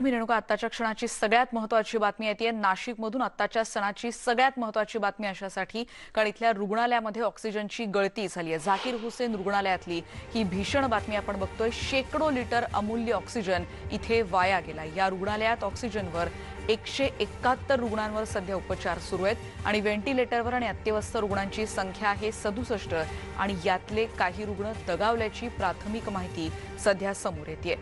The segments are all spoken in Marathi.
मी रेणुका, आत्ताच्या क्षणाची सगळ्यात महत्त्वाची बातमी येते नाशिकमधून। आत्ताच्या सणाची सगळ्यात महत्त्वाची बातमी अशासाठी कारण इथल्या रुग्णालयामध्ये ऑक्सिजनची गळती झाली आहे। झाकीर हुसेन रुग्णालयातली ही भीषण बातमी आपण बघतोय। शेकडो लिटर अमूल्य ऑक्सिजन इथे वाया गेला। या रुग्णालयात ऑक्सिजनवर 171 रुग्णांवर सध्या उपचार सुरू आहेत आणि व्हेंटिलेटरवर आणि अत्यवस्थ रुग्णांची संख्या आहे 67 आणि यातले काही रुग्ण दगावल्याची प्राथमिक माहिती सध्या समोर येते।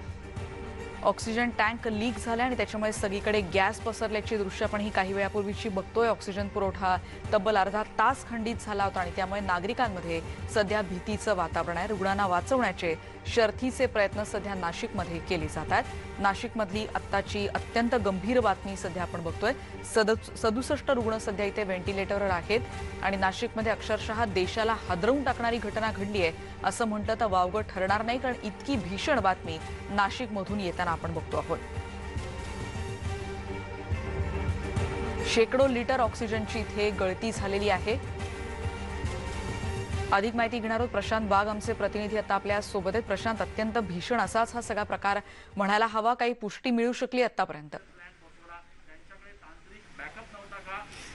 ऑक्सिजन टँक लीक झाला आणि त्याच्यामुळे सगळीकडे गॅस पसरल्याची दृश्य आपण ही काही वेळापूर्वीची बघतोय। ऑक्सिजन पुरवठा तब्बल अर्धा तास खंडित झाला होता आणि त्यामुळे नागरिकांमध्ये सध्या भीतीचं वातावरण आहे। रुग्णांना वाचवण्याचे शर्थीचे प्रयत्न सध्या नाशिकमध्ये केले जात आहेत। नाशिकमधली आत्ताची अत्यंत गंभीर बातमी सध्या आपण बघतोय। 67 रुग्ण सध्या इथे व्हेंटिलेटरवर आहेत आणि नाशिकमध्ये अक्षरशः देशाला हादरवून टाकणारी घटना घडली आहे असं म्हटलं तर वावगं ठरणार नाही, कारण इतकी भीषण बातमी नाशिकमधून येताना आपण बघतो आहोत। शेकडो लिटर ऑक्सिजनची इथे गळती झालेली आहे। अधिक माहिती घेणार आहोत। प्रशांत बाग आमचे प्रतिनिधी आता आपल्या सोबत आहेत। प्रशांत, अत्यंत भीषण असाच हा सगळा प्रकार म्हणायला हवा, काही पुष्टी मिळू शकली आतापर्यंत?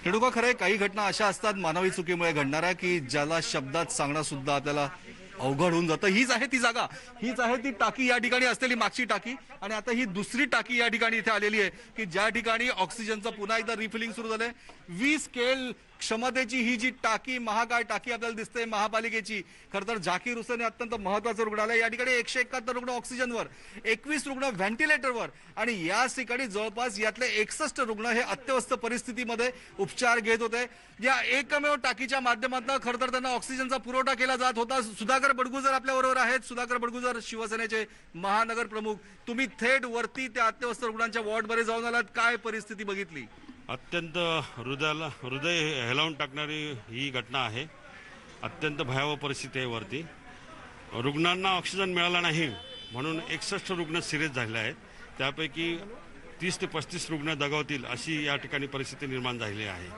रेणुका, खरंय काही घटना अशा असतात मानवी चुकीमुळे घडणाऱ्या की ज्याला शब्दात सांगणं सुद्धा आपल्याला अवघड होऊन जातं। हीच आहे ती जागा, हीच आहे ती टाकी, या ठिकाणी असलेली मागची टाकी आणि आता ही दुसरी टाकी या ठिकाणी इथे आलेली आहे की ज्या ठिकाणी ऑक्सिजनचं पुन्हा एकदा रिफिलिंग सुरू झालंय। 20 केल क्षमतेची ही जी टाकी, महाकाय टाकी आपल्याला दिसते महापालिकेची। खरं तर झाकीर हुसेन हे अत्यंत महत्वाचं रुग्णालय। या ठिकाणी 171 रुग्ण ऑक्सिजनवर, 21 रुग्ण व्हेंटिलेटरवर आणि याच ठिकाणी जवळपास यातले 61 रुग्ण हे अत्यवस्थ परिस्थितीमध्ये उपचार घेत होते। या एकमेव टाकीच्या माध्यमातून खरं तर त्यांना ऑक्सिजनचा पुरवठा केला जात होता। सुधाकर बडगुजर आपल्याबरोबर आहेत। सुधाकर बडगुजर, शिवसेनेचे महानगर प्रमुख, तुम्ही थेट वरती त्या अत्यवस्थ रुग्णांच्या वॉर्डमध्ये जाऊन आलात, काय परिस्थिती बघितली? अत्यंत हृदय हेलावून टाकणारी ही घटना आहे। अत्यंत भयावह परिस्थिती आहे वरती। रुग्णांना ऑक्सिजन मिळाला नाही म्हणून 61 रुग्ण सिरियस झाले आहेत। त्यापैकी 30 ते 35 रुग्ण दगावतील अशी या ठिकाणी परिस्थिती निर्माण झालेली आहे।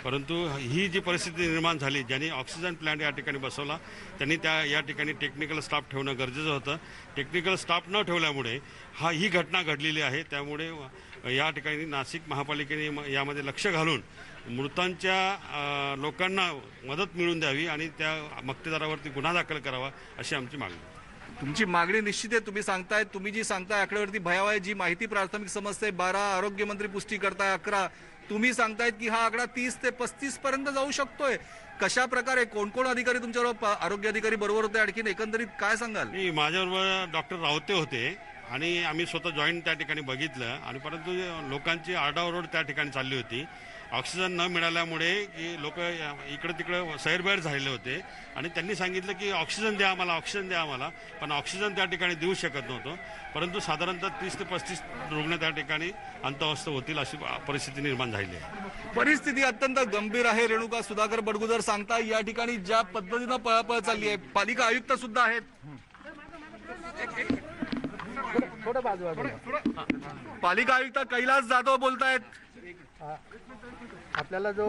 परंतु ही जी परिस्थिती निर्माण झाली, ज्यांनी ऑक्सिजन प्लांट या ठिकाणी बसवला त्यांनी या ठिकाणी टेक्निकल स्टाफ ठेवणं गरजेचं होतं। टेक्निकल स्टाफ न ठेवल्यामुळे ही घटना घडलेली आहे। त्यामुळे या ठिकाणी नाशिक महापालिकेने यामध्ये लक्ष घालून मृतांच्या लोकांना मदत मिळवून द्यावी आणि त्या मक्तेदारावरती गुन्हा दाखल करावा अशी आमची मागणी। तुमची मागणी निश्चित आहे। तुम्ही जी सांगताय आकड्यावरती भयावह आहे, जी माहिती प्राथमिक समजते 12 आरोग्यमंत्री पुष्टी करताय 11, तुम्ही सांगतायत की हा आकडा 30 ते 35 पर्यंत जाऊ शकतोय। कशा प्रकारे कोण कोण अधिकारी तुमच्याबरोबर, आरोग्य अधिकारी बरोबर होते, आणखीन एकंदरीत काय सांगाल? माझ्याबरोबर डॉक्टर रावते होते आणि आम्ही स्वतः जॉईंट त्या ठिकाणी बघितलं आणि परंतु लोकांची आरडाओरड त्या ठिकाणी चालली होती। ऑक्सिजन न मिळाल्यामुळे लोक इकडे तिकडे सैरभैर झालेले होते आणि त्यांनी सांगितलं की ऑक्सिजन द्या आम्हाला, ऑक्सिजन द्या आम्हाला, पण ऑक्सिजन त्या ठिकाणी देऊ शकत नव्हतं। परंतु साधारणतः 30 ते 35 रुग्ण त्या ठिकाणी अंतवस्थ होतील अशी परिस्थिती निर्माण झालेली आहे। परिस्थिती अत्यंत गंभीर आहे। रेणुका, सुधाकर बडगुजर सांगता या ठिकाणी ज्या पद्धतीनं पळापळ चालली आहे, पालिका आयुक्त सुद्धा आहेत, पालिका आयुक्त कैलास जाधव बोलतायत। आपल्याला जो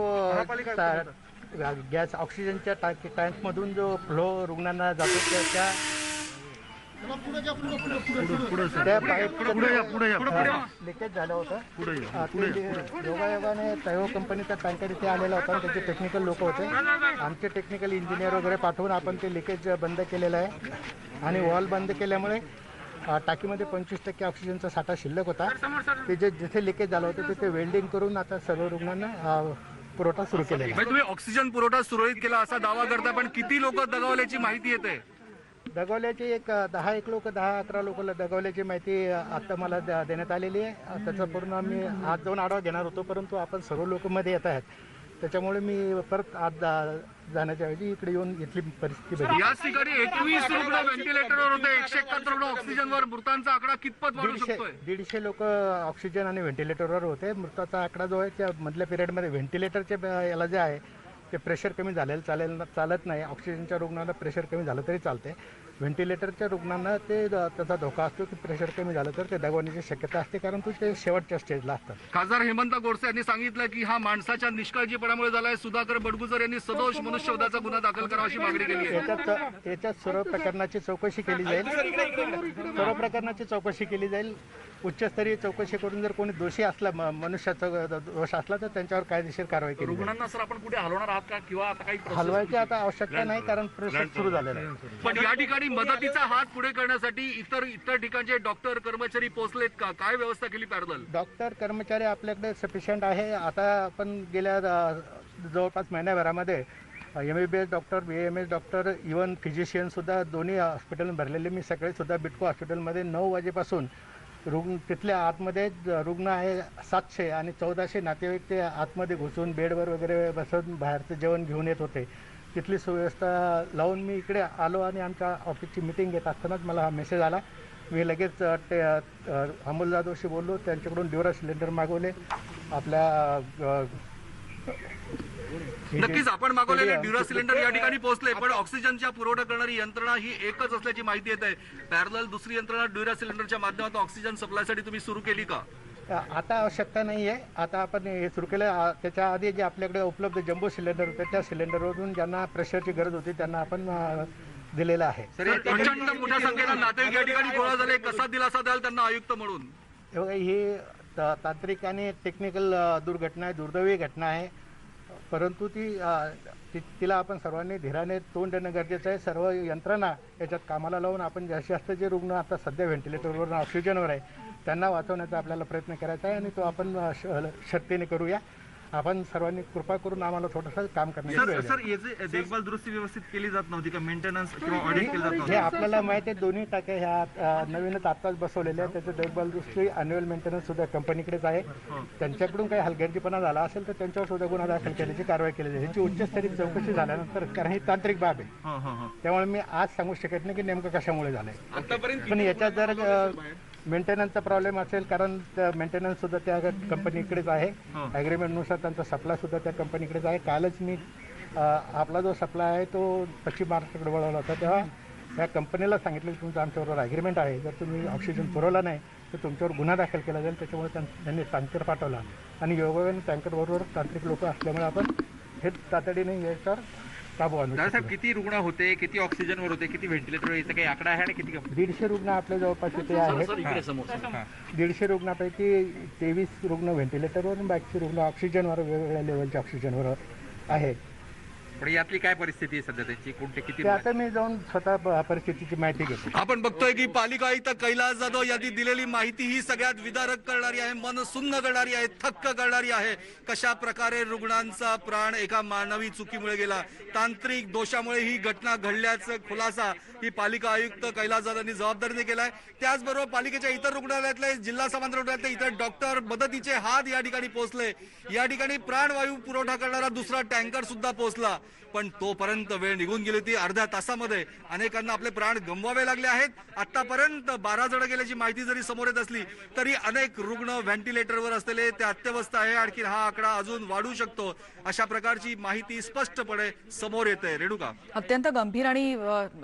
गॅस ऑक्सिजनच्या टँकमधून जो फ्लो रुग्णांना जातो त्या लिकेज झालं होतं। योगायोगाने तैव कंपनीचा टँकर इथे आलेला होता, त्याचे टेक्निकल लोक होते। आमचे टेक्निकल इंजिनियर वगैरे पाठवून आपण ते लिकेज बंद केलेलं आहे आणि वॉल बंद केल्यामुळे टाकीमध्ये 25% ऑक्सिजनचा साठा शिल्लक होता। ते जिथे लिकेज झालं होतं तिथे वेल्डिंग करून आता सर्व रुग्णांना पुरवठा सुरू केलेला आहे। तुम्ही ऑक्सिजन पुरवठा सुरळीत केला असा दावा करता, पण किती लोक दगावल्याची माहिती येते? दगावल्याची 10 लोक 10-11 लोक दगावल्याची माहिती आता मला देण्यात आलेली आहे। त्याचा पूर्ण आम्ही आज जाऊन आढावा घेणार होतो, परंतु आपण सर्व लोक मध्ये येत आहेत, त्याच्यामुळे मी परत आज जाण्याच्या ऐवजी इकडे येऊन इथली परिस्थिती बघितली। याच ठिकाणी 21 रुग्ण व्हेंटिलेटरवर होते, 171 रुग्ण ऑक्सिजनवर। मृतांचा आकडा कितपत वाढू शकतोय? 150 लोक ऑक्सिजन आणि व्हेंटिलेटरवर होते। मृताचा आकडा जो आहे त्या मधल्या पिरियडमध्ये व्हेंटिलेटरच्या याला जे आहे ते प्रेशर कमी झालेलं चालत नाही। ऑक्सिजनच्या रुग्णाला प्रेशर कमी झालं तरी चालते। व्हेंटिलेटरच्या रुग्णांना ते त्याचा धोका असतो की प्रेशर कमी झालं तर ते दगावण्याची शक्यता असते, कारण ते शेवटच्या स्टेजला असतात। खासदार हेमंत गोडसे यांनी सांगितलं की हा माणसाच्या निष्काळजीपणामुळे झालाय। सुधाकर बडगुजर यांनी सदोष मनुष्यवधाचा गुन्हा दाखल करावा अशी मागणी केली आहे। याच्यात सर्व प्रकरणाची चौकशी केली जाईल, उच्चस्तरीय चौकशी करून जर कोणी दोषी असला मनुष्याचा दोष असला तर त्यांच्यावर कायदेशीर कारवाई केली जाईल. रुग्णांना सर आपण कुठे हलवणार आहात का किंवा आता काही process- हलवायची आता आवश्यकता नाही, कारण प्रोसेस सुरू झालेला आहे. पण या ठिकाणी मदतीचा हात पुढे करण्यासाठी इतर ठिकाणचे डॉक्टर कर्मचारी पोहोचलेत का? काय व्यवस्था केली पॅरलल? डॉक्टर कर्मचारी आपल्याकडे सफिशियंट आहे. आता आपण गेल्या जवळपास महिन्याभरामध्ये MBBS doctor, BAMS doctor, even फिजिशियनसुद्धा दोन्ही हॉस्पिटल भरलेले. मी सकाळी सुद्धा बिटको हॉस्पिटलमध्ये 9 वाजेपासून तिथल्या आतमध्ये रुग्ण आहे 700 आणि 1400 नातेवाईक ते आतमध्ये घुसून बेडवर वगैरे बसून बाहेरचं जेवण घेऊन येत होते. तिथली सुव्यवस्था लावून मी इकडे आलो आणि आमच्या ऑफिसची मिटिंग घेत असतानाच मला हा मेसेज आला. मी लगेच अमोल जाधवशी बोललो, त्यांच्याकडून ड्युरा सिलेंडर मागवले. आपल्या नक्कीच आपण मागवलेले ड्युरा सिलेंडर या ठिकाणी पोहोचले, पण ऑक्सिजनच्या पुरवठा करणारी यंत्रणा ही एकच असल्याची माहिती येत आहे. पॅरलल दुसरी यंत्रणा ड्युरा सिलेंडरच्या माध्यमातून ऑक्सिजन सप्लायसाठी तुम्ही सुरू केली का? आता आवश्यकता नाही आहे. आता आपण हे सुरू केलं. त्याच्या आधी जे आपल्याकडे उपलब्ध जम्बो सिलेंडर होते त्या सिलेंडरवरून ज्यांना प्रेशरची गरज होती त्यांना आपण दिलेलं आहे. प्रचंड मोठ्या संख्येनं नातेवाईक या ठिकाणी गोळा झाले. कसा दिलासा द्याल त्यांना आयुक्त म्हणून? हे बघा, ही तांत्रिक आणि टेक्निकल दुर्घटना आहे, दुर्दैवी घटना आहे. परंतु तिला आपण सर्वांनी धीराने तोंड देणं गरजेचं आहे. सर्व यंत्रणा याच्यात कामाला लावून आपण जास्तीत जास्त जे रुग्ण आता सध्या व्हेंटिलेटरवर ऑक्सिजनवर आहे त्यांना वाचवण्याचा आपल्याला प्रयत्न करायचा आहे आणि तो आपण शक्तीने करूया. आपण सर्वांनी कृपा करून आम्हाला थोडंसं काम करण्याची वेळ द्या. सर याची देखभाल दुरुस्ती व्यवस्थित केली जात नव्हती का? मेंटेनन्स किंवा ऑडिट केलं जात हे नव्हतं? आपल्याला माहिती आहे. दोन्ही टाक्या ह्या नवीनच आत्ताच बसवलेल्या आहेत. त्याचं देखभाल दुरुस्ती अन्युअल मेंटेनन्स सुद्धा कंपनीकडेच आहे. त्यांच्याकडून काही हलगर्जीपणा झाला असेल तर त्यांच्यावर सुद्धा गुन्हा दाखल केल्याची कारवाई केली जाईल. ह्याची उच्चस्तरीय चौकशी झाल्यानंतर, कारण ही तांत्रिक बाब आहे, त्यामुळे मी आज सांगू शकत नाही की नेमकं कशामुळे झालंय. पण याच्यात जर मेंटेनन्सचा प्रॉब्लेम असेल, कारण मेंटेनन्स सुद्धा त्या कंपनीकडेच आहे. ॲग्रीमेंटनुसार त्यांचा सप्लाय सुद्धा त्या कंपनीकडेच आहे. कालच मी आपला जो सप्लाय आहे तो पश्चिम महाराष्ट्राकडे वळवला होता, तेव्हा या कंपनीला सांगितलं की तुमचं आमच्याबरोबर ॲग्रीमेंट आहे, जर तुम्ही ऑक्सिजन पुरवला नाही तर तुमच्यावर गुन्हा दाखल केला जाईल. त्याच्यामुळे त्यांनी टँकर पाठवला आणि योगायोगाने टँकरबरोबर तांत्रिक लोक असल्यामुळे आपण हे तातडीने याच्यावर काबू आणू शकतो. साहेब किती रुग्ण होते, किती ऑक्सिजनवर होते, किती व्हेंटिलेटर, याचा काही आकडा आहे आणि किती 150 रुग्ण आपल्या जवळपास इथे आहेत. 150 रुग्णापैकी 23 रुग्ण व्हेंटिलेटरवर आणि बाकीचे रुग्ण ऑक्सिजनवर, वेगवेगळ्या लेवलच्या ऑक्सिजनवर आहेत. पण यातली काय परिस्थिती आहे सध्या त्यांची? कोणते किती ते आता मी जाऊन स्वतः परिस्थितीची माहिती घेतो. आपण बघतोय की पालिका आयुक्त कैलास जाधव यांनी दिलेली माहिती ही सगळ्यात विदारक करणारी आहे, मन सुन्न करणारी आहे, थक्क करणारी आहे. कशा प्रकारे रुग्णांचा प्राण एका मानवी चुकीमुळे गेला, तांत्रिक दोषामुळे ही घटना घडल्याचा खुलासा ही पालिका आयुक्त कैलास जाधव यांनी जबाबदारीने केलाय. त्याचबरोबर पालिकेच्या इतर रुग्णालयातले, जिल्हा समांतर रुग्णालयातले इतर डॉक्टर, मदतीचे हात या ठिकाणी पोहोचले. या ठिकाणी प्राणवायू पुरवठा करणारा दुसरा टँकर सुद्धा पोहोचला, पण तोपर्यंत वेळ निघून गेली होती. अर्ध्या तासामध्ये अनेकांना आपले प्राण गमवावे लागले आहेत. आतापर्यंत 12 जण गेल्याची माहिती जरी समोर येत असली तरी अनेक रुग्ण व्हेंटिलेटरवर असलेले ते अत्यवस्थ आहे. आणखी हा आकडा अजून वाढू शकतो, अशा प्रकारची माहिती स्पष्टपणे समोर येते. रेणुका, अत्यंत गंभीर आणि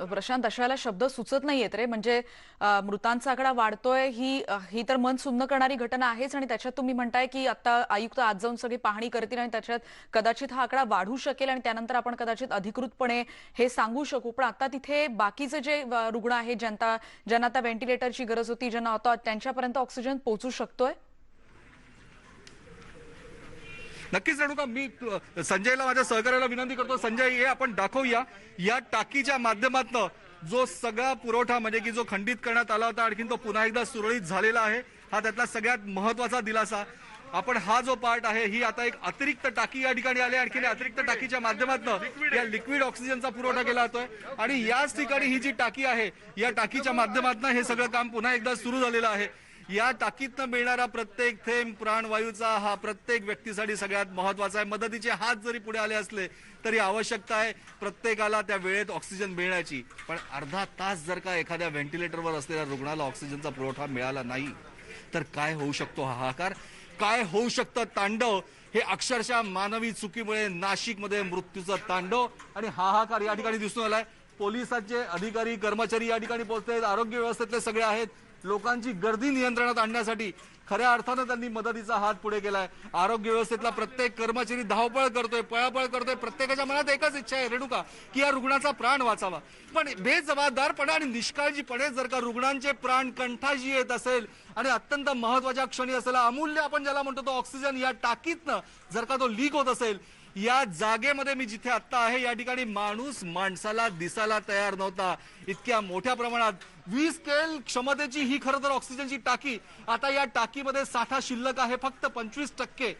प्रशांत, अशा वेळेला शब्द सुचत नाहीयेत रे. म्हणजे मृतांचा आकडा वाढतोय ही तर मन सुन्न करणारी घटना आहेच, आणि त्याच्यात तुम्ही म्हणताय की आता आयुक्त आज जाऊन सगळी पाहणी करतील आणि त्याच्यात कदाचित हा आकडा वाढू शकेल आणि त्यानंतर आपण कदाचित अधिकृतपणे हे सांगू शकू. पण आता तिथे बाकीचे जे रुग्ण आहेत, ज्यांना आता व्हेंटिलेटरची गरज होती, ज्यांना आता त्यांच्यापर्यंत ऑक्सिजन पोहोचू शकतोय? नक्कीच रेणुका, मी संजयला, माझ्या सहकार्याला विनंती करतो. संजय, हे आपण दाखवूया या टाकीच्या माध्यमातून जो सगळा पुरवठा, म्हणजे की जो खंडित करण्यात आला होता, आणखी तो पुन्हा एकदा सुरळीत झालेला आहे. हा त्यातला सगळ्यात महत्वाचा दिलासा. आपण हा जो पार्ट आहे, ही आता एक अतिरिक्त टाकी या ठिकाणी आली. आणखी अतिरिक्त टाकीच्या माध्यमातून या लिक्विड ऑक्सिजनचा पुरवठा केला जातोय आणि याच ठिकाणी ही जी टाकी आहे, या टाकीच्या माध्यमातून हे सगळं काम पुन्हा एकदा सुरू झालेलं आहे. या टाकीतनं मिळणारा प्रत्येक थेंब प्राणवायूचा हा प्रत्येक व्यक्तीसाठी सगळ्यात महत्वाचा आहे. मदतीचे हात जरी पुढे आले असले तरी आवश्यकता आहे प्रत्येकाला त्या वेळेत ऑक्सिजन मिळण्याची. पण अर्धा तास जर का एखाद्या व्हेंटिलेटरवर असलेल्या रुग्णाला ऑक्सिजनचा पुरवठा मिळाला नाही तर काय होऊ शकतो हाहाकार, काय होऊ शकतं तांडव. हे अक्षरशः मानवी चुकीमुळे नाशिकमध्ये मृत्यूचं तांडव आणि हाहाकार या ठिकाणी दिसून आलाय. पोलिसांचे अधिकारी, कर्मचारी या ठिकाणी पोहोचले आहेत, आरोग्य व्यवस्थेतले सगळे आहेत. लोकांची गर्दी नियंत्रणात आणण्यासाठी खऱ्या अर्थानं त्यांनी मदतीचा हात पुढे केलाय. आरोग्य व्यवस्थेतला प्रत्येक कर्मचारी धावपळ करतोय, पळापळ करतोय. प्रत्येकाच्या मनात एकच इच्छा आहे रेणुका, की या रुग्णाचा प्राण वाचावा. पण बेजबाबदारपणे आणि निष्काळजीपणे जर का रुग्णांचे प्राण कंठाशी येत असेल आणि अत्यंत महत्वाच्या क्षणी असलेला अमूल्य आपण ज्याला म्हणतो तो ऑक्सिजन या टाकीतनं जर का तो लीक होत असेल, या जागेमध्ये मी जिथे आता आहे या ठिकाणी माणूस माणसाला दिसायला तयार नव्हता. इतक्या मोठ्या प्रमाणात 20 केल क्षमतेची ही खरं तर ऑक्सिजनची टाकी. आता या टाकीमध्ये साठा शिल्लक आहे फक्त 25%.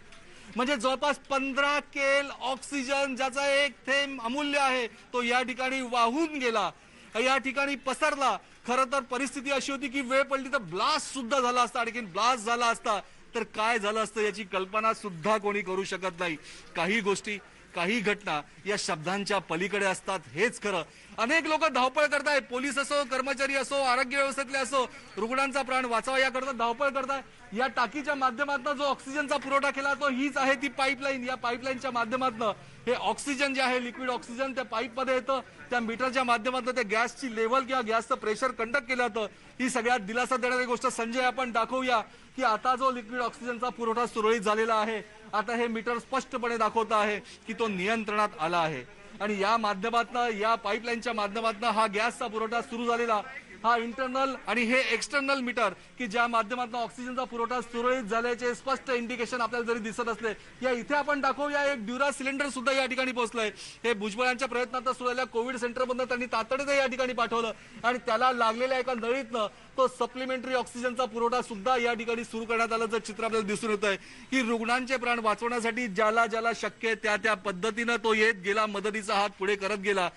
म्हणजे जवळपास 15 केल ऑक्सिजन ज्याचा एक थेंब अमूल्य आहे तो या ठिकाणी वाहून गेला, या ठिकाणी पसरला. खरं तर परिस्थिती अशी होती की वेळ पडली तर ब्लास्ट सुद्धा झाला असता, आणखीन ब्लास्ट झाला असता तर काय झालं असतं याची कल्पना सुद्धा कोणी करू शकत नाही. काही गोष्टी, काही घटना या शब्दांच्या पलीकडे असतात, हेच खरं. अनेक लोक धावपळ करताय, पोलीस असो, कर्मचारी असो, आरोग्य व्यवस्थेतले असो, रुग्णांचा प्राण वाचावा याकरता धावपळ करताय. या टाकीच्या माध्यमातून जो ऑक्सिजनचा पुरवठा केला तो हीच आहे ती पाईपलाईन. या पाईपलाईनच्या माध्यमातून हे ऑक्सिजन जे आहे, लिक्विड ऑक्सिजन त्या पाईपमध्ये येतं. त्या मीटरच्या माध्यमातून त्या गॅसची लेवल किंवा गॅसचं प्रेशर कंडक्ट केलं जातं. ही सगळ्यात दिलासा देणारी गोष्ट. संजय, आपण दाखवूया की आता जो लिक्विड ऑक्सिजनचा पुरवठा सुरळीत झालेला आहे. आता हे मीटर स्पष्टपणे दाखवत आहे की तो नियंत्रणात आला आहे. आणि या माध्यमातून, या पाईपलाईनच्या माध्यमातून हा गॅसचा पुरवठा सुरू झालेला, हा इंटरनल आणि हे एक्सटर्नल मीटर की ज्या माध्यमातून ऑक्सिजनचा पुरवठा सुरळीत झाल्याचे स्पष्ट इंडिकेशन आपल्याला जरी दिसत असले, या इथे आपण दाखवूया एक ड्युरा सिलेंडर सुद्धा या ठिकाणी पोहोचलंय. हे भुजबळांच्या प्रयत्नात सुरू झालेल्या कोविड सेंटरमधून त्यांनी तातडीने या ठिकाणी पाठवलं आणि त्याला लागलेल्या एका नळीतनं तो सप्लिमेंटरी ऑक्सिजनचा पुरवठा सुद्धा या ठिकाणी सुरू करण्यात आल्याचं चित्र आपल्याला दिसून येत आहे. की रुग्णांचे प्राण वाचवण्यासाठी ज्याला ज्याला शक्य आहे त्या त्या पद्धतीनं तो येत गेला, मदतीचा हात पुढे करत गेला.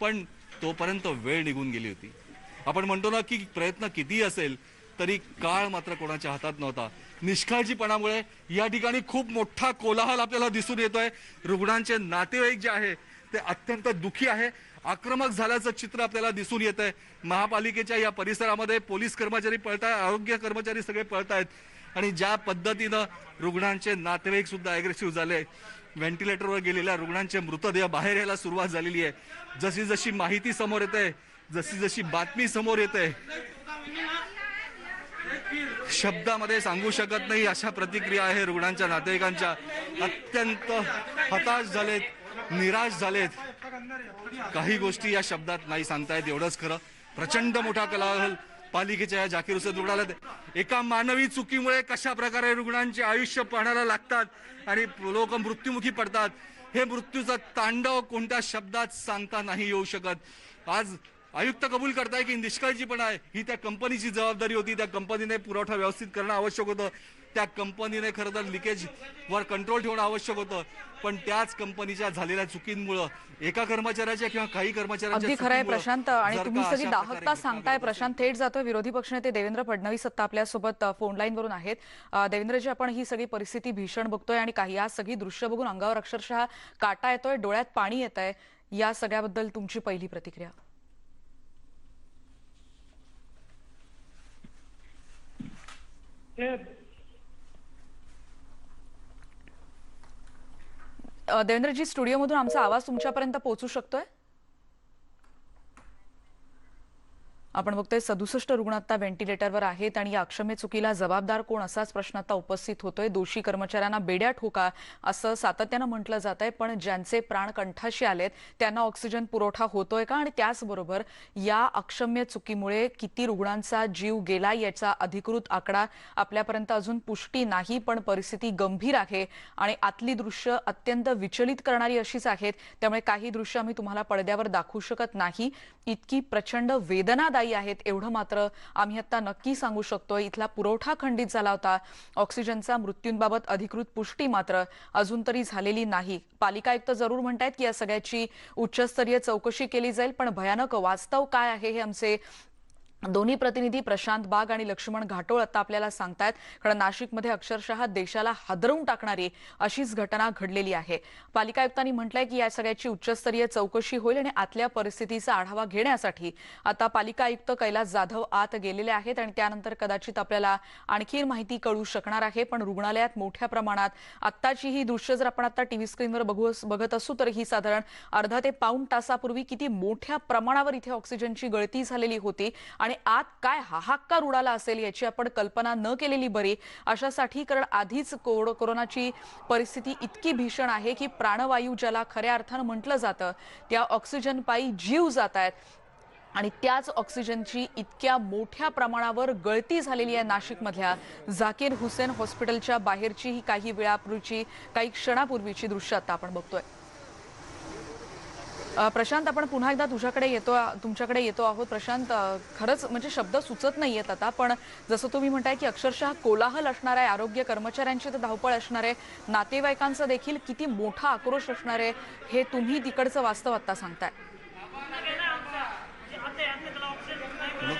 पण तोपर्यंत वेळ निघून गेली होती. आपण म्हणतो ना की प्रयत्न किती असेल तरी काळ मात्र कोणाच्या हातात नव्हता. निष्काळजीपणामुळे या ठिकाणी खूप मोठा कोलाहल आपल्याला दिसून येतोय. रुग्णांचे नातेवाईक जे आहे ते अत्यंत दुःखी आहे, आक्रमक झाल्याचं चित्र आपल्याला दिसून येत आहे. महापालिकेच्या या परिसरामध्ये पोलीस कर्मचारी पळतायत, आरोग्य कर्मचारी सगळे पळतायत आणि ज्या पद्धतीनं रुग्णांचे नातेवाईक सुद्धा अग्रेसिव्ह झाले. व्हेंटिलेटरवर गेलेल्या रुग्णांचे मृतदेह बाहेर यायला सुरुवात झालेली आहे. जशी जशी माहिती समोर येते, जशी जशी बातमी समोर येते, शब्दामध्ये सांगू शकत नाही अशा प्रतिक्रिया आहे रुग्णांच्या नातेवाईकांच्या. अत्यंत हताश झालेत, निराश झालेत. काही गोष्टी या शब्दात नाही सांगतायत, एवढंच खरं. प्रचंड मोठा कोलाहल पालिकेच्या या जाकीर हुसेन रुग्णालयात. एका मानवी चुकीमुळे कशा प्रकारे रुग्णांचे आयुष्य पाहण्याला लागतात आणि लोक मृत्युमुखी पडतात, हे मृत्यूचं तांडव कोणत्या शब्दात सांगता नाही येऊ शकत. आज आयुक्त कबूल करताय की निष्काळजीपणा आहे, ही त्या कंपनीची जबाबदारी होती. त्या कंपनीने पुरवठा व्यवस्थित करणं आवश्यक होतं. त्या कंपनीने खरं तर लिकेज वर कंट्रोल ठेवणं आवश्यक होतं. पण त्याच कंपनीच्या झालेल्या चुकींमुळे एका कर्मचाऱ्याच्या किंवा काही कर्मचाऱ्यांच्या अगदी खरंय चुकीमुळं प्रशांत. आणि जर तुम्ही का सगळी अशा दाहकता प्रकारे सांगताय प्रशांत. थेट जातोय विरोधी पक्षनेते देवेंद्र फडणवीस आता आपल्यासोबत फोन लाईन वरून आहेत. देवेंद्रजी, आपण ही सगळी परिस्थिती भीषण बघतोय आणि काही या सगळी दृश्य बघून अंगावर अक्षरशः काटा येतोय, डोळ्यात पाणी येत आहे. या सगळ्याबद्दल तुमची पहिली प्रतिक्रिया? देवेंद्रजी, स्टुडिओमधून आमचा आवाज तुमच्यापर्यंत पोहोचू शकतोय? आपण बघतोय 67 रुग्ण आता व्हेंटिलेटरवर आहेत आणि या अक्षम्य चुकीला जबाबदार कोण असाच प्रश्न आता उपस्थित होतोय. दोषी कर्मचाऱ्यांना बेड्या ठोका असं सातत्यानं म्हटलं जात आहे, पण ज्यांचे प्राण कंठाशी आलेत त्यांना ऑक्सिजन पुरवठा होतोय का? आणि त्याचबरोबर या अक्षम्य चुकीमुळे किती रुग्णांचा जीव गेला याचा अधिकृत आकडा आपल्यापर्यंत अजून पुष्टी नाही, पण परिस्थिती गंभीर आहे आणि आतली दृश्य अत्यंत विचलित करणारी अशीच आहेत. त्यामुळे काही दृश्य आम्ही तुम्हाला पडद्यावर दाखवू शकत नाही. इतकी प्रचंड वेदनादायी आहेत एवढं मात्र आम्ही आता नक्की सांगू शकतोय. इथला पुरवठा खंडित झाला होता. ऑक्सिजनचा मृत्यूंबाबत अधिकृत पुष्टी मात्र अजून तरी झालेली नाही. पालिका आयुक्त जरूर म्हणतायत की या सगळ्याची उच्चस्तरीय चौकशी केली जाईल, पण भयानक वास्तव काय आहे हे आमचे दोन्ही प्रतिनिधी प्रशांत बाग आणि लक्ष्मण घाटोळ आता आपल्याला सांगतायत. कारण नाशिकमध्ये अक्षरशः देशाला हादरवून टाकणारी अशीच घटना घडलेली आहे. पालिका आयुक्तांनी म्हटलंय की या सगळ्याची उच्चस्तरीय चौकशी होईल आणि आतल्या परिस्थितीचा आढावा घेण्यासाठी आता पालिका आयुक्त कैलास जाधव आत गेलेले आहेत आणि त्यानंतर कदाचित आपल्याला आणखी माहिती कळू शकणार आहे. पण रुग्णालयात मोठ्या प्रमाणात आत्ताची ही दृश्य जर आपण आता टीव्ही स्क्रीनवर बघत असू तर ही साधारण अर्धा ते पाऊण तासापूर्वी किती मोठ्या प्रमाणावर इथे ऑक्सिजनची गळती झालेली होती आणि आणि आत काय हाहाकार उडाला असेल याची आपण कल्पना न केलेली बरी अशासाठी, कारण आधीच कोरोनाची परिस्थिती इतकी भीषण आहे की प्राणवायू ज्याला खऱ्या अर्थानं म्हटलं जातं त्या ऑक्सिजन पायी जीव जात आहेत आणि त्याच ऑक्सिजनची इतक्या मोठ्या प्रमाणावर गळती झालेली आहे नाशिकमधल्या झाकीर हुसेन हॉस्पिटलच्या बाहेरची ही काही वेळापूर्वीची, काही क्षणापूर्वीची दृश्य आता आपण बघतोय. प्रशांत, आपण पुन्हा एकदा तुमच्याकडे येतो आहोत. प्रशांत, खरंच म्हणजे शब्द सुचत नाहीयेत आता, पण जसं तुम्ही म्हणताय की अक्षरशः कोलाहल असणार आहे, आरोग्य कर्मचाऱ्यांची तर धावपळ असणार आहे, नातेवाईकांचा देखील किती मोठा आक्रोश असणार आहे, हे तुम्ही तिकडचं वास्तव आता सांगताय.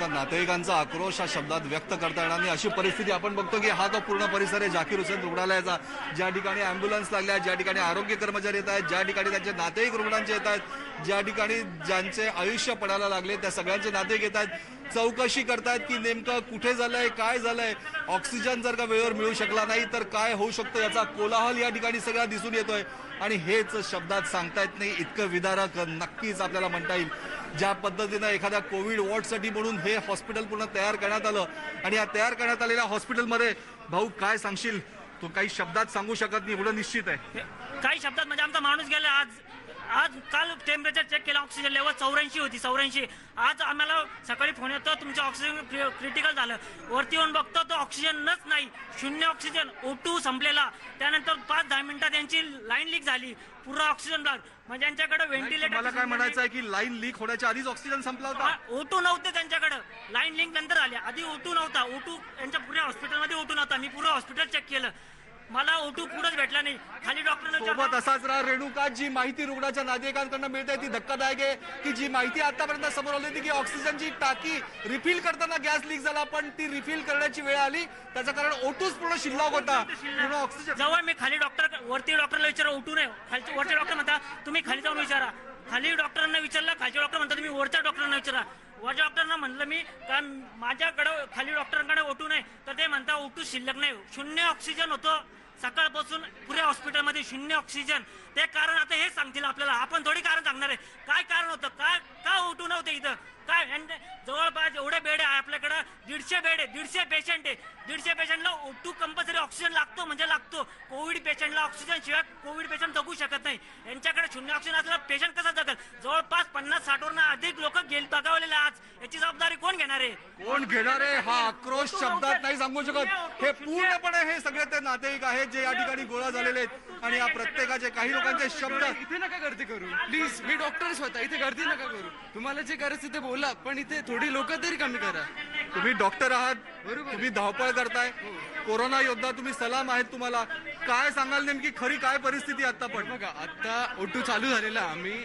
नातेवाईकांचा आक्रोश हा शब्दात व्यक्त करता येणार नाही अशी परिस्थिती आपण बघतो की हा तो पूर्ण परिसर आहे झाकीर हुसेन रुग्णालयाचा, ज्या ठिकाणी अँब्युलन्स लागल्या, ज्या ठिकाणी आरोग्य कर्मचारी येत आहेत, ज्या ठिकाणी त्यांचे नातेवाईक रुग्णांचे येत आहेत, ज्या ठिकाणी ज्यांचे आयुष्य पडायला लागले त्या सगळ्यांचे नातेवाईक येत आहेत, चौकशी करतायत की नेमकं कुठे झालंय, काय झालंय, ऑक्सिजन जर का वेळेवर मिळू शकला नाही तर काय होऊ शकतं याचा कोलाहल या ठिकाणी सगळा दिसून येतोय. आणि हेच शब्दात सांगता येत नाही इतकं विदारक नक्कीच आपल्याला म्हणता येईल. ज्या पद्धतीनं एखाद्या कोविड वॉर्डसाठी म्हणून हे हॉस्पिटल पूर्ण तयार करण्यात आलं आणि या तयार करण्यात आलेल्या हॉस्पिटलमध्ये भाऊ काय सांगशील? तू काही शब्दात सांगू शकत नाही एवढं निश्चित आहे. काही शब्दात म्हणजे आमचा माणूस गेला काल टेम्परेचर चेक केलं, ऑक्सिजन लेवल 84 होती, 84. आज आम्हाला सकाळी फोन येतो तुमचं ऑक्सिजन क्रिटिकल झालं, वरती येऊन बघतो तो ऑक्सिजनच नाही, शून्य ऑक्सिजन, O2 संपलेला. त्यानंतर 5-10 मिनिटात त्यांची लाईन लीक झाली, पुरा ऑक्सिजन ब्लॉक. म्हणजे त्यांच्याकडे व्हेंटिलेटर. मला काय म्हणायचं आहे की लाईन लीक होण्याच्या आधीच ऑक्सिजन संपला होता. O2 नव्हते त्यांच्याकडे, लाईन लिंक नंतर आली, आधी O2 नव्हता. O2 यांच्या पुऱ्या हॉस्पिटलमध्ये O2 नव्हता. मी पुरं हॉस्पिटल चेक केलं, मला O2 पुढंच भेटला नाही. खाली डॉक्टरने सोबत असाच राहा रेणुका. जी माहिती रुग्णाच्या नातेवाईकांकडून मिळते ती धक्कादायक आहे की जी माहिती आतापर्यंत समोर आली होती की ऑक्सिजनची टाकी रिफिल करताना गॅस लीक झाला, पण ती रिफिल करण्याची वेळ आली त्याचं कारण O2 पूर्ण शिल्लक होता. पूर्ण ऑक्सिजन जवळ मी खाली वरती डॉक्टरला विचारा, O2 नाही. खालचे वरचे डॉक्टर म्हणता तुम्ही खाली जाऊन विचारा. खाली डॉक्टरांना विचारलं, खालचे डॉक्टर म्हणतात तुम्ही वरच्या डॉक्टरांना विचारा. वरच्या डॉक्टरांना म्हणलं मी का माझ्याकडे खाली डॉक्टरांकडे O2 नाही, तर ते म्हणता O2 शिल्लक नाही, शून्य ऑक्सिजन होतं. सकाळपासून पुऱ्या हॉस्पिटलमध्ये शून्य ऑक्सिजन. ते कारण आता हे सांगतील आपल्याला, आपण थोडी कारण सांगणार आहे. काय कारण होतं, का O2 नव्हते इथं, काय जवळपास एवढे बेड आहे आपल्याकडं, 150 बेड आहे, 150 पेशंट आहे. 150 पेशंटला O2 कंपल्सरी ऑक्सिजन लागतो म्हणजे लागतो. कोविड पेशंटला ऑक्सिजन शिवाय कोविड पेशंट जगू शकत नाही. यांच्याकडे शून्य ऑक्सिजन असला पेशंट कसा जगल? जवळपास 50-60 वरून अधिक लोक दगावलेले आज. याची जबाबदारी कोण घेणार आहे? कोण घेणार आहे हा आक्रोश शब्दात नाही सांगू शकत. हे पूर्णपणे हे सगळे ते नातेवाईक आहेत जे या ठिकाणी गोळा झालेले आहेत आणि या प्रत्येकाचे काही लोकांचे शब्द. इथे नका गर्दी करू प्लीज, मी डॉक्टर स्वतः, इथे गर्दी नका करू. तुम्हाला जे करायचं ते बोला, पण इथे थोडी लोक तरी कमी करा. तुम्ही डॉक्टर आहात, तुम्ही धावपळ करताय, कोरोना योद्धा तुम्ही, सलाम आहेत तुम्हाला. काय सांगाल नेमकी खरी काय परिस्थिती आता? पण बघा आता O2 चालू झालेला, आम्ही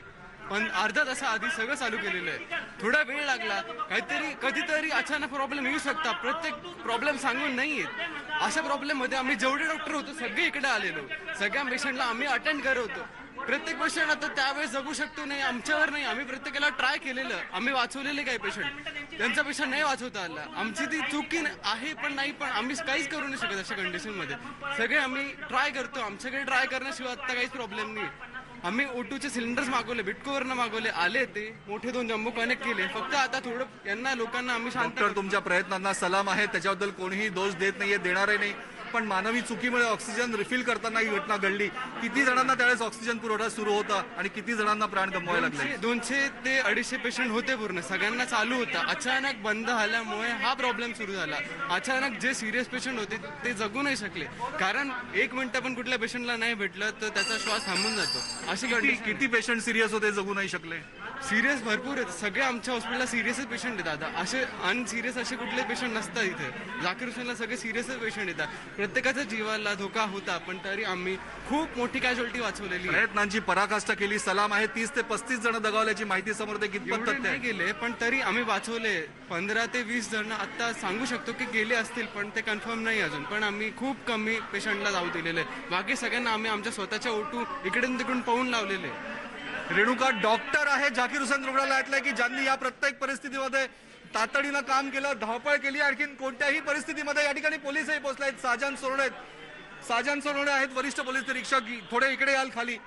पण अर्धा तासाआधी सगळं चालू केलेलं आहे. थोडा वेळ लागला, काहीतरी कधीतरी अचानक प्रॉब्लेम येऊ शकता. प्रत्येक प्रॉब्लेम सांगून नाही येत. अशा प्रॉब्लेम मध्ये आम्ही जेवढे डॉक्टर होतो सगळे इकडे आलेलो, सगळ्या पेशंटला आम्ही अटेंड करत होतो. प्रत्येक पेशंट आता त्यावेळेस जगू शकतो नाही, आमच्यावर नाही. आम्ही प्रत्येकाला ट्राय केलेलं, आम्ही वाचवलेले काही पेशंट, त्यांचा पेशंट नाही वाचवता आला. आमची ती चुकी आहे, पण नाही, पण आम्ही काहीच करू नाही शकत अशा कंडिशन मध्ये. सगळे आम्ही ट्राय करतो, आमच्याकडे ट्राय करण्याशिवाय आता काहीच प्रॉब्लेम नाही. आम्ही O2चे सिलेंडर्स मागवले, बिटकोवरनं मागवले, आले ते मोठे 2 जम्बो कनेक्ट केले. फक्त आता थोडं यांना लोकांना आम्ही शांत. डॉक्टर तुमच्या प्रयत्नांना सलाम आहे, त्याच्याबद्दल कोणीही दोष देत नाहीये, देणारही नाही. पण मानवी चुकीमुळे ऑक्सिजन रिफिल करताना ही घटना घडली. किती जणांना त्यावेळेस ऑक्सिजन पुरवठा सुरू होता आणि किती जणांना प्राण गमवावे लागले? 200 ते 250 पेशंट होते पूर्ण, सगळ्यांना चालू होता. अचानक बंद झाल्यामुळे हा प्रॉब्लेम सुरू झाला. अचानक जे सिरियस पेशंट होते ते जगू नाही शकले, कारण 1 मिनिट पण कुठल्या पेशंटला नाही भेटलं तर त्याचा श्वास थांबून जातो. अशी किती पेशंट सिरियस होते, जगू नाही शकले? सिरियस भरपूर आहेत. सगळे आमच्या हॉस्पिटलला सिरियसच पेशंट येतात. आता असे अनसिरियस असे कुठले पेशंट नसतात इथे. झाकीर हुसेनला सगळे सिरियसच पेशंट येतात. प्रत्येकाच्या जीवाला धोका होता, पण तरी आम्ही खूप मोठी कॅज्युअल्टी वाचवलेली. प्रयत्नांची पराकाष्ठा केली, सलाम आहे. 30 ते 35 जण दगावल्याची माहिती समोर येते. कितपत तथ्य नाही गेले, पण तरी आम्ही वाचवले. 15 ते 20 जण आता सांगू शकतो की गेले असतील, पण ते कन्फर्म नाही अजून. पण आम्ही खूप कमी पेशंटला जाऊ दिलेले. बाकी सगळ्यांना आम्ही आमच्या स्वतःच्या O2 इकडून तिकडून पाहून लावलेले. रेणुका डॉक्टर आहे झाकीर हुसेन रुग्णालयातले की ज्यांनी या प्रत्येक परिस्थितीमध्ये तातडीनं काम केलं, धावपळ केली. आणखीन कोणत्याही परिस्थितीमध्ये या ठिकाणी पोलीसही पोहोचले आहेत. साजन सोनवणे आहेत वरिष्ठ पोलीस निरीक्षक. थोडे इकडे याल खाली.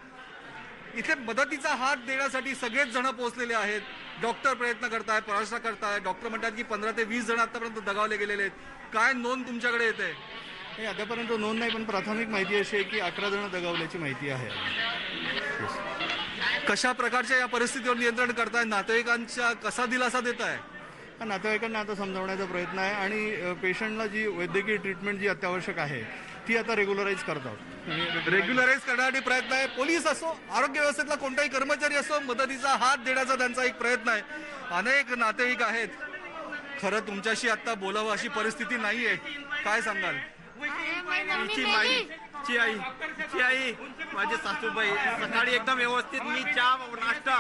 इथे मदतीचा हात देण्यासाठी सगळेच जण पोहोचलेले आहेत. डॉक्टर प्रयत्न करताय, प्रवास करताय, डॉक्टर म्हणतात की 15 ते 20 जण आतापर्यंत दगावले गेलेले आहेत. काय नोंद तुमच्याकडे येते? नाही, आतापर्यंत नोंद नाही, पण प्राथमिक माहिती अशी आहे की 11 जण दगावल्याची माहिती आहे. कशा प्रकारच्या या परिस्थितीवर नियंत्रण करताय? नातेवाईकांच्या कसा दिलासा देताय? नातेवाईकांना आता समजावण्याचा प्रयत्न आहे आणि पेशंटला जी वैद्यकीय ट्रीटमेंट जी अत्यावश्यक आहे ती आता रेग्युलराईज करतात. रेग्युलराईज करण्यासाठी प्रयत्न आहे. पोलीस असो, आरोग्य व्यवस्थेतला कोणताही कर्मचारी असो, मदतीचा हात देण्याचा त्यांचा एक प्रयत्न आहे. अनेक नातेवाईक आहेत. खरं तुमच्याशी आता बोलावं अशी परिस्थिती नाहीये. काय सांगाल? ची आई माझे सासूबाई सकाळी एकदम व्यवस्थित मी नाश्ता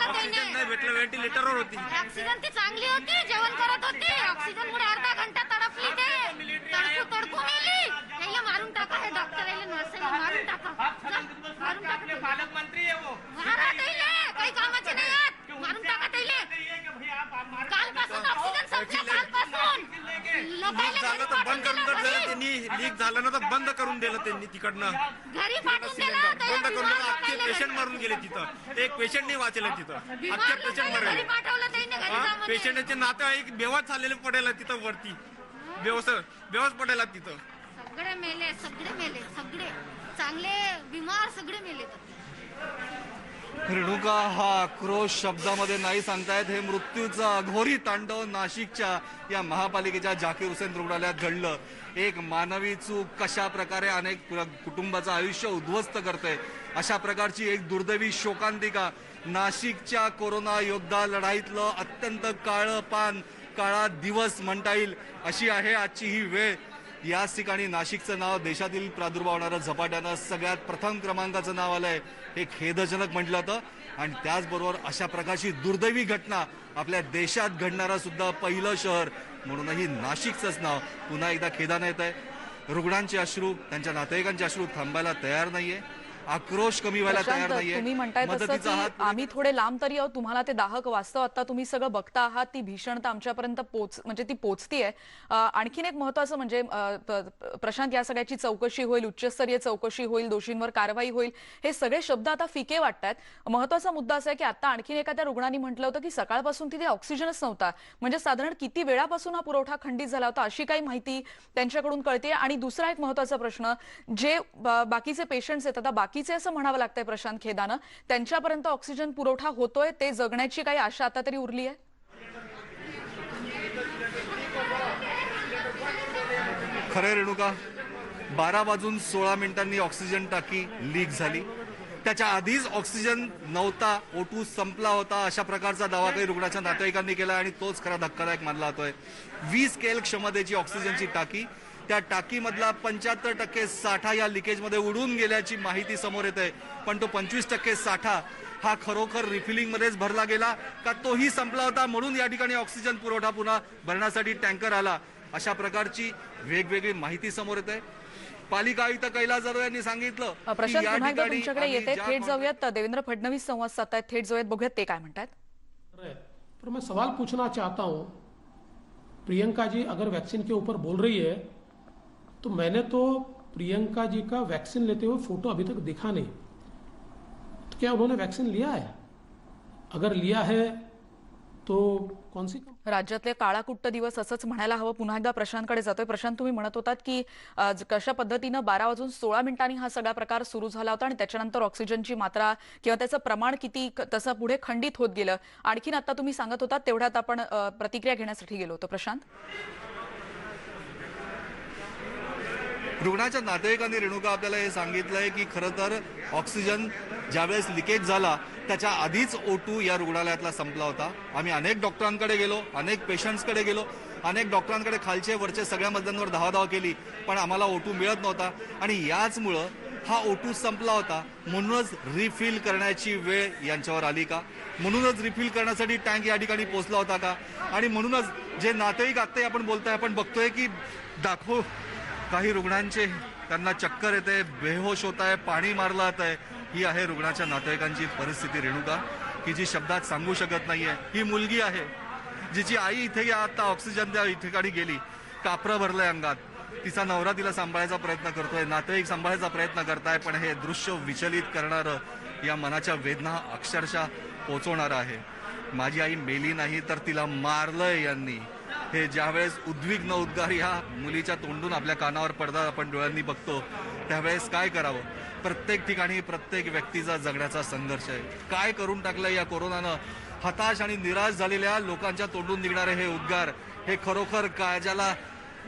ऑक्सिजन नाही भेटलं, व्हेंटिलेटरवर होती. ऑक्सिजन ती चांगली होती, जेवण करत होती. ऑक्सिजन मुळे अर्धा घंटा तडपली, ते तडकू मेली. याला मारून टाका, हे डॉक्टर याला नर्सला मारून टाका, मारून टाका. पालकमंत्री मारा त्याला, काही कामाचे नाही आहेत, मारून टाका त्याला. कालपासून ऑक्सिजन संपला, कालपासून लीक झालं तर बंद करून दिलं त्यांनी. लीक झालं ना तर बंद करून दिलं त्यांनी तिकडनं, घरी पाठवून दिला. बंद करून दिलं. अख्खे पेशंट मरून गेले तिथं. एक पेशंट नाही वाचलं तिथं, अख्खे पेशंट घरी मरले. पाठवलं त्याने, घरी जा म्हणे. पेशंटचे नातेवाईक बेवाच झालेले पडेल तिथं वरती, बेवस पडेल तिथं. सगळे मेले, सगळे चांगले बिमार सगळे मेले. रेणुका, हा आक्रोश शब्दामध्ये नाही सांगतायत. हे मृत्यूचा अघोरी तांडव नाशिकच्या या महापालिकेच्या झाकीर हुसेन रुग्णालयात घडलं. एक मानवी चूक कशा प्रकारे अनेक कुटुंबाचं आयुष्य उद्ध्वस्त करते, अशा प्रकारची एक दुर्दैवी शोकांतिका नाशिकच्या कोरोना योद्धा लढाईतलं अत्यंत काळं पान, काळा दिवस म्हणता येईल अशी आहे आजची ही वेळ. याच ठिकाणी नाशिकचं नाव देशातील प्रादुर्भाव झपाट्यानं सगळ्यात प्रथम क्रमांकाचं नाव आलंय. हे खेदजनक म्हटलं होतं. आणि त्याचबरोबर अशा प्रकारची दुर्दैवी घटना आपल्या देशात घडणारा सुद्धा पहिलं शहर म्हणूनही नाशिकचंच नाव पुन्हा एकदा खेदानं येत आहे. रुग्णांचे अश्रू, त्यांच्या नातेवाईकांचे अश्रू थांबायला तयार नाहीये. आक्रोश कमी व्हायला तयार प्रशांत, नाहीये. तुम्ही म्हणताय तसं मदतीचा की हात आम्ही थोडे लांब तरी आहोत, तुम्हाला ते दाहक वास्तव आता तुम्ही सगळं बघता आहात. ती भीषणता आमच्यापर्यंत म्हणजे ती पोचतीये. आणखीन एक महत्वाचं म्हणजे प्रशांत, या सगळ्याची चौकशी होईल, उच्चस्तरीय चौकशी होईल, दोषींवर कारवाई होईल, हे सगळे शब्द आता फिके वाटतात. महत्वाचा मुद्दा असा आहे की आता आणखीन एखाद्या रुग्णांनी म्हटलं होतं की सकाळपासून तिथे ऑक्सिजनच नव्हता. म्हणजे साधारण किती वेळापासून हा पुरवठा खंडित झाला होता अशी काही माहिती त्यांच्याकडून कळते. आणि दुसरा एक महत्वाचा प्रश्न, जे बाकीचे पेशंट्स आहेत, आता बाकीचे असं म्हणावं लागतंय प्रशांत खेदानं, त्यांच्यापर्यंत ऑक्सिजन पुरवठा होतोय, ते जगण्याची काही आशा आता तरी उरली आहे? खरंय रेणुका, 12:16 ऑक्सिजन टाकी लीक झाली. त्याच्या आधीच ऑक्सिजन नव्हता, O2 संपला होता, अशा प्रकारचा दावा काही रुग्णाच्या नातेवाईकांनी केला. आणि तोच खरा धक्कादायक मानला जातोय. 20 KL क्षमतेची ऑक्सिजनची टाकी, त्या टाकीमधला 75% साठा या लिकेजमध्ये उडून गेल्याची माहिती समोर येते. पण तो 25% साठा हा खरोखर रिफिलिंग मध्येच भरला गेला का तोही संपला होता, म्हणून या ठिकाणी ऑक्सिजन पुरवठा पुन्हा भरण्यासाठी टँकर आला, अशा प्रकारची वेगवेगळी माहिती समोर येते. पालिका आयुक्त कैलास जाधव यांनी सांगितलं. प्रशांत, पुन्हा एकदा तुमच्याकडे येते, थेट जाऊयात. देवेंद्र फडणवीस संवाद साधतायत, थेट जाऊयात, बघूयात ते काय म्हणतात. पर मैं सवाल पूछना चाहता हूं, प्रियंका जी अगर वैक्सीन के ऊपर बोल रही है तो मैंने तो प्रियंका जी का वैक्सीन लेते हुए फोटो अभी तक देखा नहीं, तो क्या उन्होंने वैक्सीन लिया है? अगर लिया है तो कौन सी? राज्यातले काळाकुट्ट दिवस असंच म्हणायला हवं. पुन्हा एकदा प्रशांतकडे जातोय. प्रशांत, तुम्ही म्हणत होतात की कशा पद्धतीनं 12:16 हा सगळा प्रकार सुरू झाला होता आणि त्याच्यानंतर ऑक्सिजनची मात्रा किंवा त्याचं प्रमाण किती तसं पुढे खंडित होत गेलं. आणखीन आता तुम्ही सांगत होतात तेवढ्यात आपण प्रतिक्रिया घेण्यासाठी गेलो होतो. प्रशांत, रुग्णाच्या नातेवाईकांनी रेणुका आपल्याला हे सांगितलंय की खरं तर ऑक्सिजन ज्यावेळेस लिकेज झाला त्याच्या आधीच O2 या रुग्णालयातला संपला होता. आम्ही अनेक डॉक्टरांकडे गेलो, अनेक पेशंट्सकडे गेलो, अनेक डॉक्टरांकडे खालचे वरचे सगळ्या मजल्यांवर धावाधाव केली, पण आम्हाला O2 मिळत नव्हता. आणि याचमुळं हा O2 संपला होता. म्हणूनच रिफिल करण्याची वेळ यांच्यावर आली का? म्हणूनच रिफिल करण्यासाठी टँक या ठिकाणी पोहोचला होता का? आणि म्हणूनच जे नातेवाईक आत्ताही आपण बोलतोय, आपण बघतोय की काही रुग्णांचे त्यांना चक्कर येते, बेहोश होत आहे, पाणी मारलं जात आहे. ही आहे रुग्णाच्या नातेवाईकांची परिस्थिती रेणुका, की जी शब्दात सांगू शकत नाहीये. ही मुलगी आहे जिची आई इथे आता ऑक्सिजन त्या ठिकाणी गेली, कापरं भरलंय अंगात, तिचा नवरा तिला सांभाळायचा प्रयत्न करतोय, नातेवाईक सांभाळायचा प्रयत्न करताय. पण हे दृश्य विचलित करणारं, या मनाच्या वेदना अक्षरशः पोचवणारा आहे. माझी आई मेली नाही तर तिला मारलंय यांनी, हे ज्यावेळेस उद्विग्न उद्गार या मुलीच्या तोंडून आपल्या कानावर पडतात, आपण डोळ्यांनी बघतो, त्यावेळेस काय करावं? प्रत्येक ठिकाणी प्रत्येक व्यक्तीचा जगण्याचा संघर्ष आहे. काय करून टाकलं या कोरोनानं? हताश आणि निराश झालेल्या लोकांच्या तोंडून निघणारे हे उद्गार, हे खरोखर काळजाला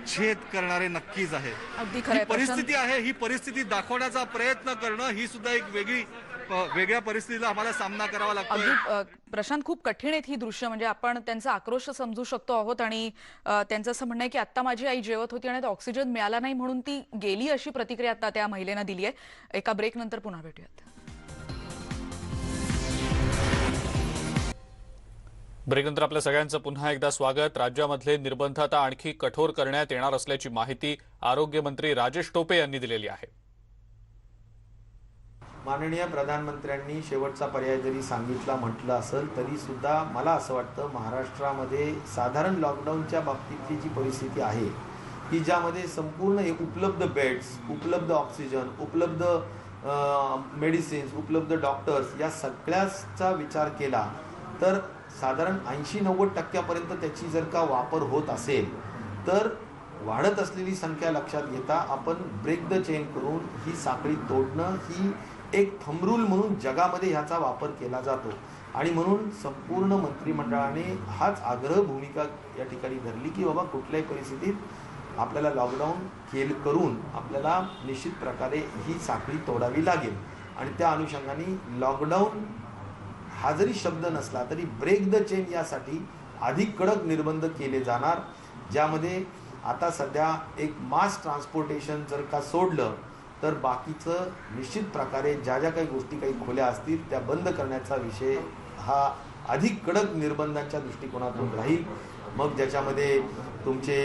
छेद करणारे नक्कीच आहे. अगदी ही खरंय परिस्थिती आहे, ही परिस्थिती दाखवण्याचा प्रयत्न करणं ही सुद्धा एक वेगळ्या परिस्थितीला आम्हाला सामना करावा लागतो. अगदी प्रशांत, खूप कठीण आहेत ही दृश्य. म्हणजे आपण त्यांचा आक्रोश समजू शकतो आहोत आणि त्यांचं असं म्हणणं आहे की आता माझी आई जेवत होती आणि ऑक्सिजन मिळाला नाही म्हणून ती गेली, अशी प्रतिक्रिया आता त्या महिलेनं दिली आहे. एका ब्रेक नंतर पुन्हा भेटूयात. ब्रेकनंतर आपल्या सगळ्यांचं पुन्हा एकदा स्वागत. राज्यामधले निर्बंध आता आणखी कठोर करण्यात येणार असल्याची माहिती आरोग्यमंत्री राजेश टोपे यांनी दिलेली आहे. माननीय प्रधानमंत्र्यांनी शेवटचा पर्याय जरी सांगितला म्हटलं असेल तरी सुद्धा मला असं वाटतं महाराष्ट्रामध्ये साधारण लॉकडाऊनच्या बाबतीतली जी परिस्थिती आहे की ज्यामध्ये संपूर्ण उपलब्ध बेड्स, उपलब्ध ऑक्सिजन, उपलब्ध मेडिसिन्स, उपलब्ध डॉक्टर्स या सगळ्याचा विचार केला तर साधारण 80-90% त्याची जर का वापर होत असेल तर वाढत असलेली संख्या लक्षात घेता आपण ब्रेक द चेन करून ही साखळी तोडणं ही एक थंब रूल म्हणून जगामध्ये ह्याचा वापर केला जातो आणि म्हणून संपूर्ण मंत्रिमंडळाने हाच आग्रह भूमिका या ठिकाणी धरली की बाबा कुठल्याही परिस्थितीत आपल्याला लॉकडाऊन करून आपल्याला निश्चित प्रकारे ही साखळी तोडावी लागेल आणि त्या अनुषंगाने लॉकडाऊन हा जरी शब्द नसला तरी ब्रेक द चेन यासाठी अधिक कडक निर्बंध केले जाणार, ज्यामध्ये आता सध्या एक मास ट्रान्सपोर्टेशन जर का सोडलं तर बाकीचं निश्चित प्रकारे ज्या ज्या काही गोष्टी काही खुल्या असतील त्या बंद करण्याचा विषय हा अधिक कडक निर्बंधांच्या दृष्टिकोनातून राहील. मग ज्याच्यामध्ये तुमचे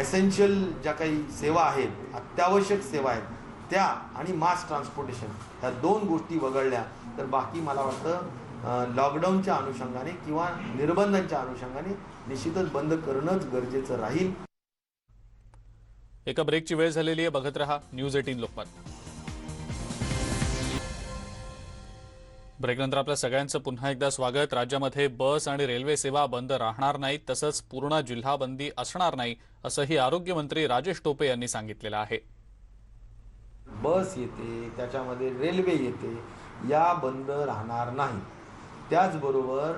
एसेन्शियल ज्या काही सेवा आहेत, अत्यावश्यक सेवा आहेत त्या आणि मास ट्रान्सपोर्टेशन ह्या दोन गोष्टी वगळल्या तर बाकी मला वाटतं लॉकडाऊनच्या अनुषंगाने किंवा निर्बंधांच्या अनुषंगाने निश्चितच बंद करणंच गरजेचं राहील. एका ब्रेकची वेळ झालेली आहे. बघत रहा न्यूज 18 लोकमत. ब्रेकनंतर आपल्या सगळ्यांचं पुन्हा एकदा स्वागत. राज्यामध्ये बस आणि रेल्वे सेवा बंद राहणार नाहीत, तसंच पूर्ण जिल्हा बंदी असणार नाही असंही आरोग्यमंत्री राजेश टोपे यांनी सांगितलेलं आहे. बस येते, त्याच्यामध्ये रेल्वे येते, या बंद राहणार नाही. त्याचबरोबर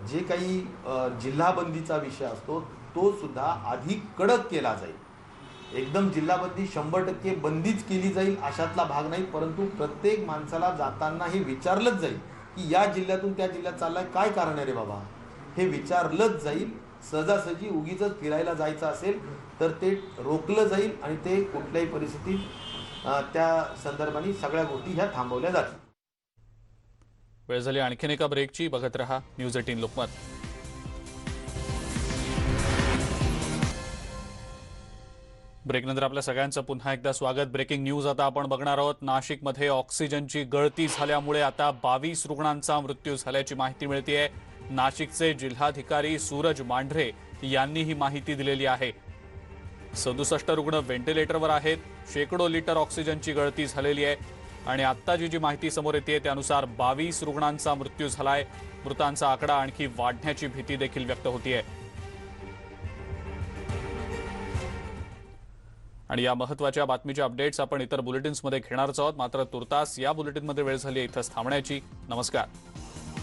जे काही जिल्हाबंदीचा विषय असतो तो सुद्धा अधिक कडक केला जाईल. एकदम जिल्हाबंदी 100% बंदीच केली जाईल अशातला भाग नाही, परंतु प्रत्येक माणसाला जाताना हे विचारलंच जाईल की या जिल्ह्यातून त्या जिल्ह्यात चाललाय, काय कारण आहे रे बाबा, हे विचारलंच जाईल. सहजासहजी उगीच फिरायला जायचं असेल तर ते रोखलं जाईल आणि ते कुठल्याही परिस्थितीत त्या संदर्भाने सगळ्या गोष्टी ह्या थांबवल्या जातील. वेळ झाली आणखीन एका ब्रेकची. बघत रहा न्यूज 18 लोकमत. ब्रेकनंतर आपल्या सगळ्यांचं पुन्हा एकदा स्वागत. ब्रेकिंग न्यूज आता आपण बघणार आहोत. नाशिकमध्ये ऑक्सिजनची गळती झाल्यामुळे आता 22 रुग्णांचा मृत्यू झाल्याची माहिती मिळतेय. नाशिकचे जिल्हाधिकारी सूरज मांढरे यांनी ही माहिती दिलेली आहे. 67 रुग्ण व्हेंटिलेटरवर आहेत. शेकडो लिटर ऑक्सिजनची गळती झालेली आहे आणि आता जी माहिती समोर येते त्यानुसार 22 रुग्णांचा मृत्यू झालाय. मृतांचा आकडा आणखी वाढण्याची भीती देखील व्यक्त होतीये. आणि या महत्त्वाच्या बातमीच्या अपडेट्स आपण इतर बुलेटिन्समध्ये घेणारच आहोत. मात्र तुर्तास या बुलेटिनमध्ये वेळ झाली इथंच थांबण्याची. नमस्कार.